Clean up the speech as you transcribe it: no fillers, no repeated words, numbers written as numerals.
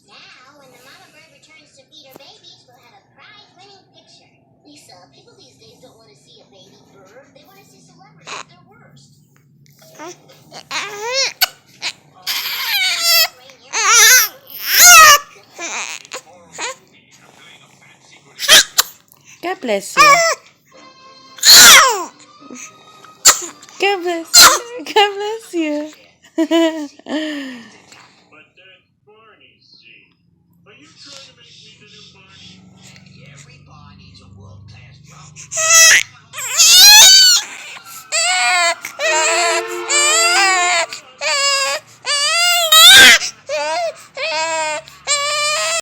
Now, when the mama bird returns to feed her babies, we'll have a prize-winning picture. Lisa, people these days don't want to see a baby bird. They want to see celebrities at their worst. God bless you. God bless you. God bless you.